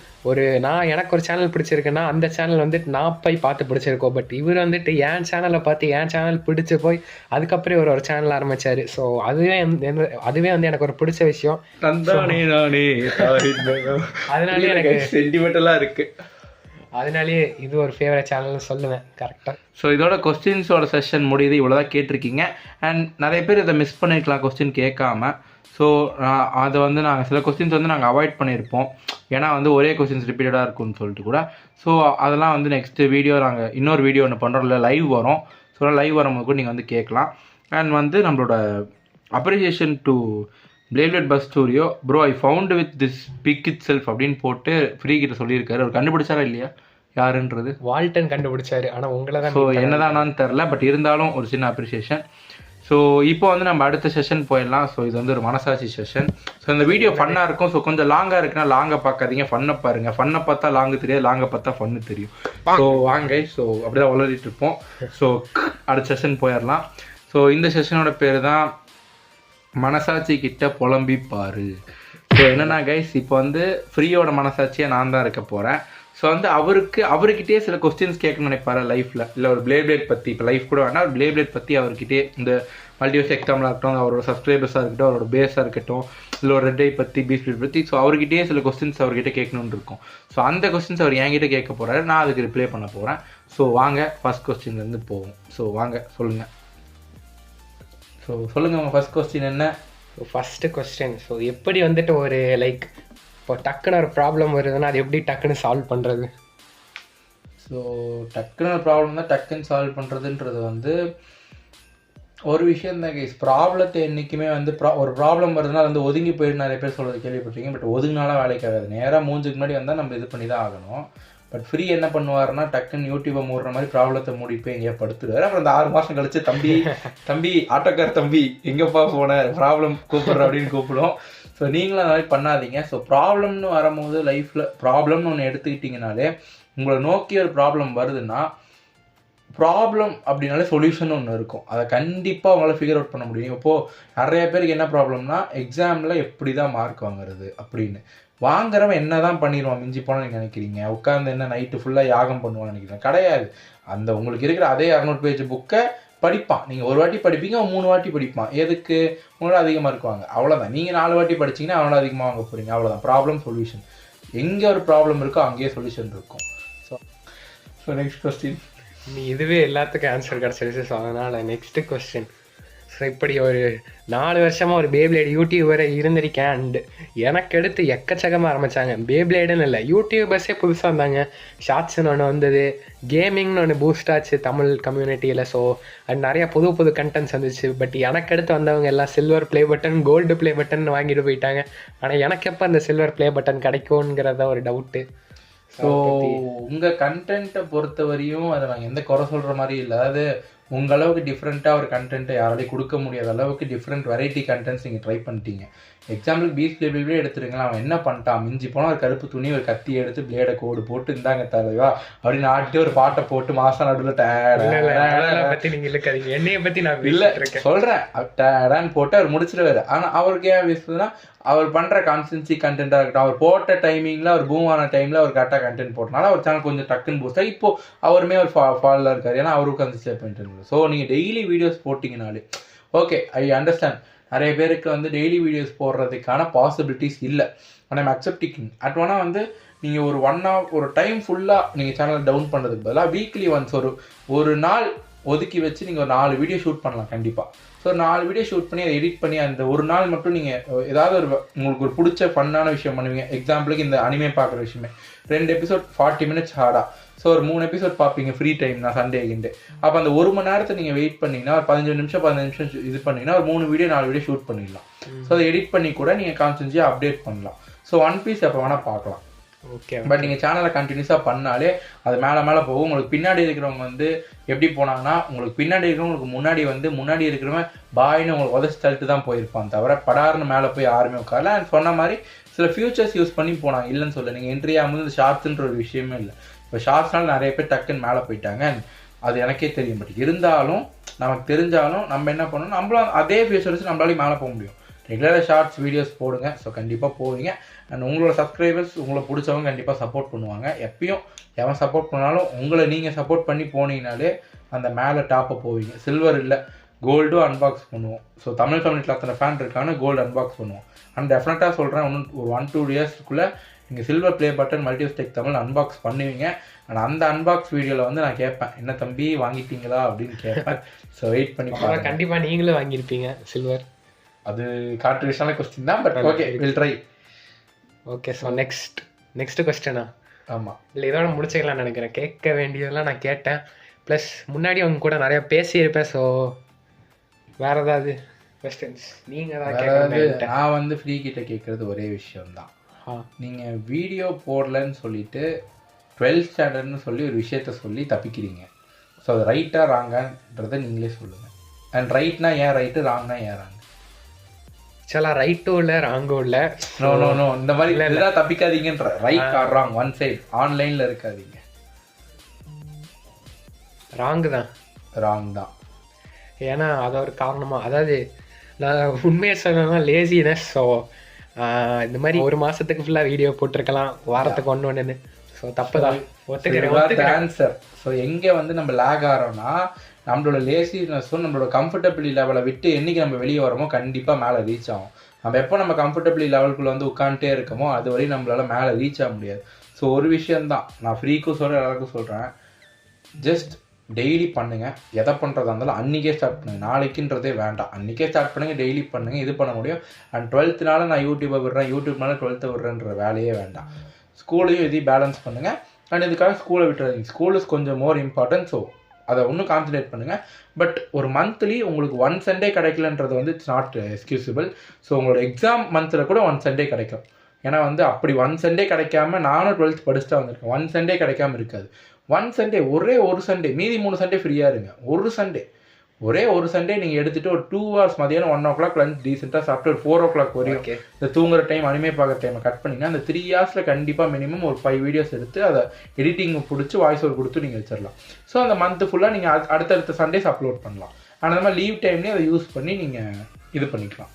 எனக்கு ஒரு சேனல் பிடிச்சிருக்குன்னா அந்த சேனல் வந்துட்டு நான் போய் பார்த்து பிடிச்சிருக்கோம். பட் இவர் வந்துட்டு என் சேனலை பார்த்து என் சேனல் பிடிச்சி போய் அதுக்கப்புறம் இவர் ஒரு சேனல் ஆரம்பித்தார். ஸோ அதுவே வந்து எனக்கு ஒரு பிடிச்ச விஷயம். அதனாலே எனக்கு சென்டிமெண்டலாக இருக்குது. அதனாலேயே இது ஒரு ஃபேவரட் சேனல்னு சொல்லுவேன். கரெக்டாக. ஸோ இதோட கொஸ்டின்ஸோட செஷன் முடியுது. இவ்வளோதான் கேட்டிருக்கீங்க. அண்ட் நிறைய பேர் இதை மிஸ் பண்ணியிருக்கலாம் கொஸ்டின் கேட்காம. ஸோ அதை வந்து நாங்கள் சில கொஸ்டின்ஸ் வந்து நாங்கள் அவாய்ட் பண்ணியிருப்போம். ஏன்னா வந்து ஒரே கொஸ்டின்ஸ் ரிப்பீட்டடாக இருக்கும்னு சொல்லிட்டு கூட. ஸோ அதெல்லாம் வந்து நெக்ஸ்ட்டு வீடியோ நாங்கள் இன்னொரு வீடியோ ஒன்று பண்ணுறோம், இல்லை லைவ் வரும். ஸோ லைவ் வரும்போது கூட நீங்கள் வந்து கேட்கலாம். அண்ட் வந்து நம்மளோட appreciation to plate bus studio bro, I found with this pick it self அப்படின்னு போட்டு ஃப்ரீ கிட்ட சொல்லியிருக்காரு. அவர் கண்டுபிடிச்சாரா இல்லையா யாருன்றது? வால்டன் கண்டுபிடிச்சாரு. ஆனால் உங்களை தான். ஸோ என்னதானான்னு தெரில. பட் இருந்தாலும் ஒரு சின்ன அப்ரிசியேஷன். ஸோ இப்போ வந்து நம்ம அடுத்த செஷன் போயிடலாம். ஸோ இது வந்து ஒரு மனசாட்சி செஷன். ஸோ இந்த வீடியோ ஃபன்னாக இருக்கும். ஸோ கொஞ்சம் லாங்காக இருக்குன்னா லாங்கை பார்க்காதீங்க, ஃபன்னை பாருங்கள். ஃபன்னை பார்த்தா லாங்கு தெரியாது, லாங்கை பார்த்தா ஃபன்னு தெரியும். ஸோ வாங்க. ஸோ அப்படி தான் வளரிட்டு இருப்போம். ஸோ அடுத்த செஷன் போயிடலாம். ஸோ இந்த செஷனோட பேர் தான் மனசாட்சி கிட்ட புலம்பி பாரு. ஸோ என்னென்னா கைஸ், இப்போ வந்து ஃப்ரீயோட மனசாட்சியாக நான் தான் இருக்க போகிறேன். ஸோ வந்து அவர்கிட்டயே சில கொஸ்டின்ஸ் கேட்கணும்னு நினைப்பாரு லைஃப்பில். இல்லை ஒரு பிளேட் பற்றி, இப்போ லைஃப் கூட வேணா ஒரு பிளேட் பற்றி அவர்கிட்டே இந்த மல்டிவர்ஸ் எக்ஸாம்பிளாக இருக்கட்டும், அவரோட சப்ஸ்கிரைபர்ஸாக இருக்கட்டும், அவரோட பேஸாக இருக்கட்டும், இல்லை ஒரு ரெட்டை பற்றி, பீஸ்ட் பற்றி. ஸோ அவர்கிட்டயே சில கொஸ்டின்ஸ் அவர்கிட்ட கேட்கணுன்னு இருக்கும். ஸோ அந்த கொஸ்டின்ஸ் அவர் என்கிட்ட கேட்க போகிறாரு, நான் அதுக்கு ரிப்ளை பண்ண போகிறேன். ஸோ வாங்க ஃபர்ஸ்ட் கொஸ்டின்லேருந்து போவோம். ஸோ வாங்க சொல்லுங்கள். ஸோ சொல்லுங்கள், உங்கள் ஃபர்ஸ்ட் கொஸ்டின் என்ன? ஸோ ஃபஸ்ட்டு கொஸ்டின், ஸோ எப்படி வந்துட்டு ஒரு லைக் இப்போ டக்குன்னு ஒரு ப்ராப்ளம் வருதுன்னா அது எப்படி டக்குன்னு சால்வ் பண்ணுறது? ஸோ டக்குன்னு ஒரு ப்ராப்ளம் தான் டக்குன்னு சால்வ் பண்ணுறதுன்றது வந்து ஒரு விஷயம் தான் கைஸ். ப்ராப்ளத்தை என்றைக்குமே வந்து ஒரு ப்ராப்ளம் வருதுன்னா வந்து ஒதுங்கி போயிட்டு நிறைய பேர் சொல்கிறது கேள்விப்பட்டிருக்கீங்க. பட் ஒதுங்கினாலும் வேலைக்கு ஆகாது. நேராக மூஞ்சுக்கு முன்னாடி வந்தால் நம்ம இது பண்ணி தான் ஆகணும். பட் ஃப்ரீ என்ன பண்ணுவாருன்னா டக்குன்னு யூடியூப்பை மூடுற மாதிரி ப்ராப்ளத்தை மூடி போய் எங்கேயா படுத்துடுவார். அப்புறம் அந்த 6 மாதம் கழிச்சு தம்பி ஆட்டோக்கார் தம்பி எங்கேப்பா போன ப்ராப்ளம் கூப்பிட்ற அப்படின்னு கூப்பிடும். ஸோ நீங்களும் அந்த மாதிரி பண்ணாதீங்க. ஸோ ப்ராப்ளம்னு வரும்போது லைஃப்பில் ப்ராப்ளம்னு ஒன்று எடுத்துக்கிட்டிங்கனாலே உங்களை நோக்கி ஒரு ப்ராப்ளம் வருதுன்னா ப்ராப்ளம் அப்படின்னாலே சொல்யூஷன் ஒன்று இருக்கும். அதை கண்டிப்பாக உங்களால் ஃபிகர் அவுட் பண்ண முடியும். இப்போது நிறைய பேருக்கு என்ன ப்ராப்ளம்னா எக்ஸாமில் எப்படி தான் மார்க் வாங்குறது அப்படின்னு. வாங்குறவன் என்ன தான் பண்ணிடுவான் மிஞ்சி போனால் நீங்கள் நினைக்கிறீங்க? உட்காந்து என்ன நைட்டு ஃபுல்லாக யாகம் பண்ணுவான்னு நினைக்கிறேன்? கிடையாது. அந்த உங்களுக்கு இருக்கிற அதே 600 பேஜ் புக்கை படிப்பான். நீங்கள் ஒரு வாட்டி படிப்பீங்க, அவன் 3 வாட்டி படிப்பான். எதுக்கு? உங்களோட அதிகமாக இருக்குவாங்க. அவ்வளோதான். நீங்கள் 4 வாட்டி படிச்சிங்கன்னா அவனோட அதிகமாக வாங்க போகிறீங்க. அவ்வளோதான். Problem solution. எங்கே ஒரு ப்ராப்ளம் இருக்கோ அங்கேயே சொல்யூஷன் இருக்கும். So next question. நீ இதுவே எல்லாத்துக்கும் ஆன்சர் கிடச்சிருச்சு. ஸோ அதனால் நெக்ஸ்ட்டு கொஸ்டின். ஸோ இப்படி ஒரு 4 வருஷமாக ஒரு பேப்ளேட் யூடியூபரை இருந்திருக்கேன். அண்டு எனக்கு எடுத்து எக்கச்சக்கமாக ஆரம்பித்தாங்க. பேப்ளேடுன்னு இல்லை, யூடியூபர்ஸே புதுசாக இருந்தாங்க. ஷார்ட்ஸ்னு ஒன்று வந்தது, கேமிங்னு ஒன்று பூஸ்ட் ஆச்சு தமிழ் கம்யூனிட்டியில். ஸோ அது நிறையா புது புது கண்டென்ட்ஸ் வந்துச்சு. பட் எனக்கு அடுத்து வந்தவங்க எல்லாம் silver play button, gold play button வாங்கிட்டு போயிட்டாங்க. ஆனால் எனக்கு எப்போ அந்த சில்வர் ப்ளே பட்டன் கிடைக்கும்ங்கிறத ஒரு டவுட்டு. ஸோ உங்கள் கண்டென்ட்டை பொறுத்தவரையும் அதை நாங்கள் எந்த குறை சொல்கிற மாதிரி இல்லை. அதாவது உங்கள் அளவுக்கு டிஃப்ரெண்ட்டாக ஒரு கண்டென்ட்டை யாராலையும் கொடுக்க முடியாத அளவுக்கு டிஃப்ரெண்ட் வெரைட்டி கண்டென்ட்ஸ் நீங்கள் ட்ரை பண்ணிட்டீங்க. எக்ஸாம்பிளுக்கு பீச் பிளேபிளே எடுத்துருங்களேன். அவன் என்ன பண்ணிட்டான், மிஞ்சி போனால் ஒரு கருப்பு துணி ஒரு கத்தி எடுத்து பிளேடை கோடு போட்டு இந்தாங்க தலைவா அப்படின்னு ஆட்டி ஒரு பாட்டை போட்டு மாசம் நடுவில் பற்றி நீங்கள் இழுக்காதீங்க, என்னையை பற்றி நான் இல்லை சொல்கிறேன் டேடான்னு போட்டு அவர் முடிச்சிடுவார். ஆனால் அவருக்கு ஏன் பேசுதுன்னா அவர் பண்ணுற கான்ஸ்டன்சி கண்டென்ட்டாக இருக்கட்டும், அவர் போட்ட டைமிங்கில் அவர் பூம் ஆன டைமில் அவர் கரெக்டாக கண்டென்ட் போட்டனால அவர் சேனல் கொஞ்சம் டக்குன்னு பூஸ்ட் ஆகி இப்போ அவருமே ஒரு ஃபாலில் இருக்கார். ஏன்னா அவருக்கு அந்த ஸ்டே பண்ணிட்டு. ஸோ நீங்கள் டெய்லி வீடியோஸ் போட்டிங்கனாலே ஓகே, ஐ அண்டர்ஸ்டாண்ட். நிறைய பேருக்கு வந்து டெய்லி வீடியோஸ் போடுறதுக்கான பாசிபிலிட்டிஸ் இல்லை. ஆனால் அக்செப்டிங் அட் வேணால் நீங்கள் ஒரு 1 hour ஒரு டைம் ஃபுல்லாக நீங்கள் சேனலை டவுன் பண்ணுறதுக்கு பதிலாக வீக்லி ஒன்ஸ் ஒரு நாள் ஒதுக்கி வச்சு நீங்கள் ஒரு 4 வீடியோ ஷூட் பண்ணலாம் கண்டிப்பாக. ஸோ 4 வீடியோ ஷூட் பண்ணி அதை எடிட் பண்ணி அந்த ஒரு நாள் மட்டும் நீங்கள் ஏதாவது உங்களுக்கு ஒரு பிடிச்ச ஃபன்னான விஷயம் பண்ணுவீங்க. எக்ஸாம்பிளுக்கு இந்த அனிமே பார்க்குற விஷயமே 2 எபிசோட் 40 minutes ஹார்டாக. ஸோ ஒரு 3 எபிசோட் பார்ப்பீங்க ஃப்ரீ டைம் நான் சண்டே கிண்டே. அப்போ அந்த 1 மணி நேரத்தை நீங்கள் வெயிட் பண்ணிங்கன்னா ஒரு 15 நிமிஷம் இது பண்ணிங்கன்னா ஒரு 3 வீடியோ 4 வீடியோ ஷூட் பண்ணிடலாம். ஸோ அதை எடிட் பண்ணி கூட நீங்கள் கான்ஸ்டன்சியாக அப்டேட் பண்ணலாம். ஸோ ஒன் பீஸ் எப்போ வேணால் பார்க்கலாம். ஓகே, பட் நீங்கள் சேனலை கண்டினியூஸாக பண்ணாலே அது மேலே போகும். உங்களுக்கு பின்னாடி இருக்கிறவங்க எப்படி போனாங்கன்னா உங்களுக்கு பின்னாடி இருக்கிறவங்களுக்கு முன்னாடி இருக்கிறவன் பாயின்னு உங்களுக்கு உதச்சி தள்ளிட்டு தான் போயிருப்பான், தவிர படார்னு மேலே போய் யாருமே உட்காரல. அண்ட் சொன்ன மாதிரி சில ஃபியூச்சர்ஸ் யூஸ் பண்ணி போனாங்க, இல்லைன்னு சொல்ல. நீங்கள் என்ட்ரி ஆகும்போது இந்த ஷார்ட்ஸ்ன்ற ஒரு விஷயமே இல்லை. இப்போ ஷார்ட்ஸ்னால நிறைய பேர் டக்குன்னு மேலே போயிட்டாங்க, அது எனக்கே தெரியும். பட் இருந்தாலும் நமக்கு தெரிஞ்சாலும் நம்ம என்ன பண்ணணும், நம்மளும் அதே ஃபியூச்சர்ஸ் நம்மளாலையும் மேலே போக முடியும். ரெகுலராக ஷார்ட்ஸ் வீடியோஸ் போடுங்க. ஸோ கண்டிப்பாக போவீங்க. அண்ட் உங்களோட சப்ஸ்கிரைபர்ஸ் உங்களை பிடிச்சவங்க கண்டிப்பாக சப்போர்ட் பண்ணுவாங்க. எப்பயும் எவன் சப்போர்ட் பண்ணாலும் உங்களை நீங்கள் சப்போர்ட் பண்ணி போனீங்கனாலே அந்த மேலே டாப்பை போவீங்க. சில்வர் இல்லை, கோல்டும் அன்பாக்ஸ் பண்ணுவோம். ஸோ தமிழ் கம்யூனிட்டியில் அத்தனை ஃபேன் இருக்காங்க, கோல்டு அன்பாக்ஸ் பண்ணுவோம். அண்ட் டெஃபினட்டாக சொல்கிறேன், இன்னும் ஒரு 1-2 இயர்ஸ்க்குள்ளே நீங்கள் சில்வர் ப்ளே பட்டன் மல்டிஸ்டெக் தமிழ் அன்பாக்ஸ் பண்ணுவீங்க. அண்ட் அந்த அன்பாக்ஸ் வீடியோவில் நான் கேட்பேன், என்ன தம்பி வாங்கிட்டீங்களா அப்படின்னு கேட்பேன். ஸோ வெயிட் பண்ணி பாருங்க. கண்டிப்பாக நீங்களும் வாங்கியிருப்பீங்க சில்வர். அது கான்ட்ரிபியூஷனான கொஸ்டின் தான், but okay will try. Okay, so next கொஸ்டினா? ஆமாம், இல்லை இதோட முடிச்சுக்கலாம்னு நினைக்கிறேன். கேட்க வேண்டியதெல்லாம் நான் கேட்டேன். ப்ளஸ் முன்னாடி அவங்க கூட நிறையா பேசியிருப்பேன். ஸோ வேறு ஏதாவது கொஸ்டின்ஸ் நீங்கள் தான்? நான் ஃப்ரீ கிட்ட கேட்குறது ஒரே விஷயம்தான். நீங்கள் வீடியோ போடலன்னு சொல்லிட்டு 12th ஸ்டாண்டர்ட்னு சொல்லி ஒரு விஷயத்த சொல்லி தப்பிக்கிறீங்க. ஸோ அது ரைட்டாக ராங்கன்றதை நீங்களே சொல்லுங்கள். அண்ட் ரைட்னா ஏன் ரைட்டு, ராங்னா ஏன் ராங்? சில ரைட்டும் இல்லை ராங்கும் இல்லை. நோ இந்த மாதிரி இதெல்லாம் தப்பிக்காதீங்கன்ற. Right or wrong one side ஆன்லைனில் இருக்காதீங்க. ராங் தான். ஏன்னா அது ஒரு காரணமாக, அதாவது நான் உண்மையை சொல்லணும்னா லேசினஸ். ஸோ இந்த மாதிரி ஒரு மாதத்துக்கு ஃபுல்லாக வீடியோ போட்டிருக்கலாம், வாரத்துக்கு ஒன்று. ஸோ தப்பு தான், ஒத்துக்கிறேன். ஆன்சர். ஸோ எங்கே நம்ம லேக் ஆகிறோம்னா நம்மளோட லேசினஸும் நம்மளோட கம்ஃபர்டபிளி லெவலை விட்டு என்றைக்கு நம்ம வெளியே வரோமோ கண்டிப்பாக மேலே ரீச் ஆகும். நம்ம எப்போ நம்ம கம்ஃபர்டபிளி லெவலுக்குள்ளே உட்காந்துட்டே இருக்கோமோ அது வரையும் நம்மளால் மேலே ரீச் ஆக முடியாது. ஸோ ஒரு விஷயந்தான் நான் ஃப்ரீக்கும் சொல்கிறேன், எல்லாருக்கும் சொல்கிறேன், ஜஸ்ட் டெய்லி பண்ணுங்கள். எதை பண்ணுறதா இருந்தாலும் அன்றைக்கே ஸ்டார்ட் பண்ணுங்கள், நாளைக்குன்றதே வேண்டாம். அன்றைக்கே ஸ்டார்ட் பண்ணுங்கள், டெய்லி பண்ணுங்கள், இது பண்ண முடியும். அண்ட் 12th நான் யூடியூப்பை விடுறேன், யூடியூப்னால 12th விடுறேன்ற வேலையே வேண்டாம். ஸ்கூலையும் இதையும் பேலன்ஸ் பண்ணுங்கள். அண்ட் இதுக்காக ஸ்கூலை விட்டுறாதீங்க. ஸ்கூல் இஸ் கொஞ்சம் மோர் இம்பார்ட்டன்ட். ஸோ அதை இன்னும் கான்சன்ட்ரேட் பண்ணுங்கள். பட் ஒரு மந்த்லி உங்களுக்கு 1 Sunday கிடைக்கலன்றது இட்ஸ் நாட் எக்ஸ்கியூசிபிள். ஸோ உங்களோட எக்ஸாம் மந்தில் கூட 1 Sunday கிடைக்கும். ஏன்னா அப்படி 1 Sunday கிடைக்காம நானும் 12th படிச்சுட்டு வந்திருக்கேன். 1 Sunday கிடைக்காம இருக்காது. 1 Sunday ஒரே ஒரு சண்டே, மீதி 3 Sunday ஃப்ரீயாக இருங்க. ஒரே ஒரு சண்டே நீங்கள் எடுத்துகிட்டு ஒரு 2 hours மதியானம் 1 o'clock லஞ்ச் டீசெண்டாக சாப்பிட்டு ஒரு 4 o'clock வரையும் இந்த தூங்குற டைம் அனிமே பார்க்குற டைமை கட் பண்ணிங்கன்னா அந்த 3 hours கண்டிப்பாக மினிமம் ஒரு 5 வீடியோஸ் எடுத்து அதை எடிட்டிங் பிடிச்சி வாய்ஸ் ஓவர் கொடுத்து நீங்கள் வச்சிடலாம். ஸோ அந்த மந்த்து ஃபுல்லாக நீங்கள் அடுத்தடுத்த சண்டேஸ் அப்லோட் பண்ணலாம். ஆனால் அந்த மாதிரி லீவ் டைம்லேயே அதை யூஸ் பண்ணி நீங்கள் இது பண்ணிக்கலாம்.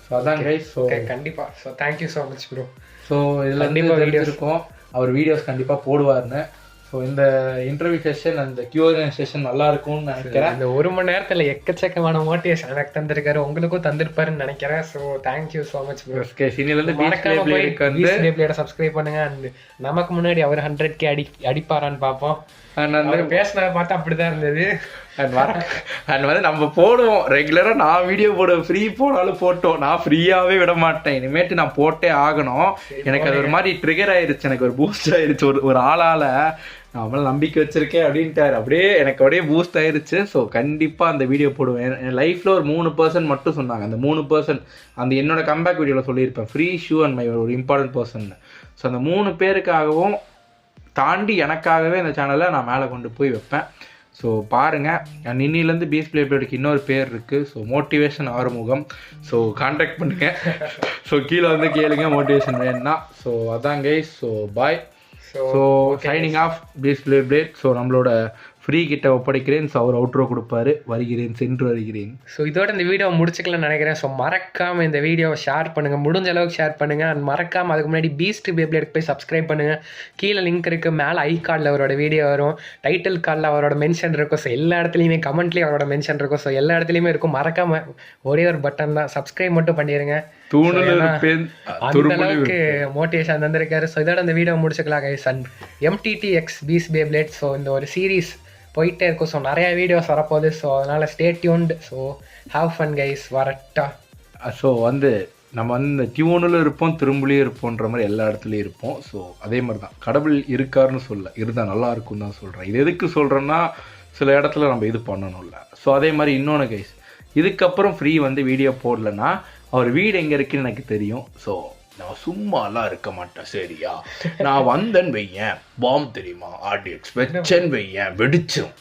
ஸோ அதான் கைஸ். ஸோ கண்டிப்பாக. So thank you so much bro. So இதில் கண்டிப்பாக வீடியோ இருக்கும், அவர் வீடியோஸ் கண்டிப்பாக போடுவார்னு. ஸோ இந்த இன்டர்வியூ செஷன் அந்த Q&A செஷன் நல்லா இருக்கும்னு நினைக்கிறேன். இந்த 1 மணி நேரத்துல எக்கச்சக்கமான மோட்டிவேஷன் எனக்கு தந்திருக்காரு, உங்களுக்கும் தந்திருப்பாருன்னு நினைக்கிறேன். So thank you so much bro. இனிலேருந்து மறக்காம போய் சப்ஸ்கிரைப் பண்ணுங்க. அண்ட் நமக்கு முன்னாடி அவர் 100K அடிப்பாரான்னு பார்ப்போம். பேசினதை பார்த்தா அப்படிதான் இருந்தது. அண்ட் வந்து நம்ம போடுவோம் ரெகுலராக. நான் வீடியோ போடுவேன், ஃப்ரீ போனாலும் போட்டோம். நான் ஃப்ரீயாகவே விட மாட்டேன். இனிமேட்டு நான் போட்டே ஆகணும். எனக்கு அது ஒரு மாதிரி ட்ரிகர் ஆயிருச்சு, எனக்கு ஒரு பூஸ்ட் ஆயிருச்சு. ஒரு ஆளால் நான் அவங்கள நம்பிக்கை வச்சிருக்கேன் அப்படின்ட்டாரு. அப்படியே எனக்கு அப்படியே பூஸ்ட் ஆயிருச்சு. ஸோ கண்டிப்பாக அந்த வீடியோ போடுவேன். என் லைஃப்பில் ஒரு 3% மட்டும் சொன்னாங்க. அந்த 3% அந்த என்னோட கம்பேக் வீடியோவில் சொல்லியிருப்பேன், ஃப்ரீ ஷூ அண்ட் மை ஒரு இம்பார்ட்டன்ட் பர்சன். ஸோ அந்த 3 பேருக்காகவும் தாண்டி எனக்காகவே இந்த சேனலை நான் மேலே கொண்டு போய் வைப்பேன். ஸோ பாருங்கள், இன்னிலேருந்து பீஸ் பிளேபிளேடுக்கு இன்னொரு பேர் இருக்குது. So motivation Arumugam. So contact பண்ணுங்கள். ஸோ கீழே வந்து கேளுங்க மோட்டிவேஷன் வேணும்னா. ஸோ அதான் guys. So bye. So signing off peace Playblade. So நம்மளோட ஃப்ரீ கிட்ட ஒப்படைக்கிறேன். ஸோ அவர் அவுட்ரோ கொடுப்பாரு. சென்று வருகிறேன். ஸோ இதோட இந்த வீடியோ முடிச்சுக்கலாம்னு நினைக்கிறேன். ஸோ மறக்காமல் இந்த வீடியோவை ஷேர் பண்ணுங்கள், முடிஞ்ச அளவுக்கு ஷேர் பண்ணுங்கள். அண்ட் மறக்காமல் அதுக்கு முன்னாடி பீஸ்ட் பேபிளேட் போய் சப்ஸ்கிரைப் பண்ணுங்கள். கீழே லிங்க் இருக்குது, மேலே ஐ கார்டில் அவரோட வீடியோ வரும், டைட்டில் கார்டில் அவரோட மென்ஷன் இருக்கும். ஸோ எல்லா இடத்துலையுமே கமெண்ட்லேயும் அவரோட மென்ஷன் இருக்கும். ஸோ எல்லா இடத்துலையுமே இருக்கும். மறக்காமல் ஒரே ஒரு பட்டன் தான், சப்ஸ்கிரைப் மட்டும் பண்ணிடுங்க. அந்த அளவுக்கு மோட்டிவேஷன் தந்திருக்காரு. ஸோ இதோட இந்த வீடியோ முடிச்சுக்கலாம் guys. And MTTX peace payplate. So இந்த ஒரு சீரீஸ் போயிட்டே இருக்கும். ஸோ நிறைய வீடியோஸ் வரப்போகுது. ஸோ அதனால் stay tuned. So have fun guys. வரட்டா. ஸோ வந்து நம்ம வந்து இந்த டியூனில் இருப்போம், திரும்பலையும் இருப்போன்ற மாதிரி எல்லா இடத்துலையும் இருப்போம். ஸோ அதே மாதிரி தான் கடவுள் இருக்காருன்னு சொல்ல, இருந்தால் நல்லா இருக்கும்னு தான் சொல்கிறேன். இது எதுக்கு சொல்கிறேன்னா, சில இடத்துல நம்ம இது பண்ணணும்ல. ஸோ அதே மாதிரி இன்னொன்று கைஸ், இதுக்கப்புறம் ஃப்ரீ வந்து வீடியோ போடலன்னா அவர் வீடு எங்கே இருக்குன்னு எனக்கு தெரியும். ஸோ நான் சும்மாலாம் இருக்க மாட்டேன் சரியா. நான் வந்தேன்னு வையேன், பாம்பு தெரியுமா, RDX வச்சேன்னு வையேன், வெடிச்சிடும்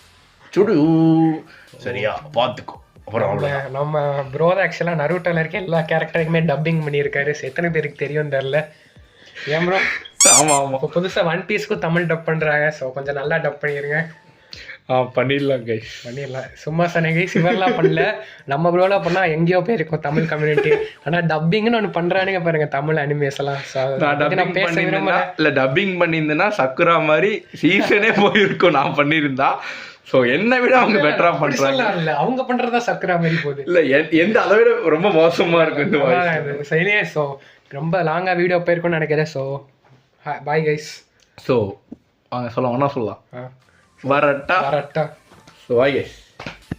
சுடு சரியா, பார்த்துக்கோ. அப்புறம் நம்ம ப்ரோ ஆக்சுவலாக நருட்டோல இருக்க எல்லா கேரக்டருக்குமே டப்பிங் பண்ணியிருக்காரு. எத்தனை பேருக்கு தெரியும் தெரில. ஏன் ப்ரோ? ஆமாம் ஆமாம். இப்போ புதுசாக ஒன் பீஸ்க்கும் தமிழ் டப் பண்ணுறாங்க. ஸோ கொஞ்சம் நல்லா டப் பண்ணிடுங்க. பண்ணிடலாம் கைஸ், பண்ணிடலாம். சும்மா சொன்ன கைஸ், இவரெல்லாம் பண்ணல. நம்ம ப்ரோலாம் பண்ணால் எங்கேயோ போயிருக்கோம் தமிழ் கம்யூனிட்டி. ஆனால் டப்பிங்னு ஒன்று பண்ணுறானுங்க பாருங்க, தமிழ் அனிமேஸ் எல்லாம். இல்லை டப்பிங் பண்ணியிருந்தேன்னா சக்குரா மாதிரி சீசனே போயிருக்கும் நான் பண்ணியிருந்தா. ஸோ என்னை விட அவங்க பெட்டரா பண்றாங்க. இல்லை அவங்க பண்றதா சக்குரா மாதிரி போகுது. இல்லை எந்த அதை விட ரொம்ப மோசமா இருக்கு இந்த சரியே. ஸோ ரொம்ப லாங்காக வீடியோ போயிருக்கும்னு நினைக்கிறேன். So bye guys. ஸோ சொல்லலாம், ஒன்றா சொல்லலாம். வரட்டா. வரட்டா. So bye guys.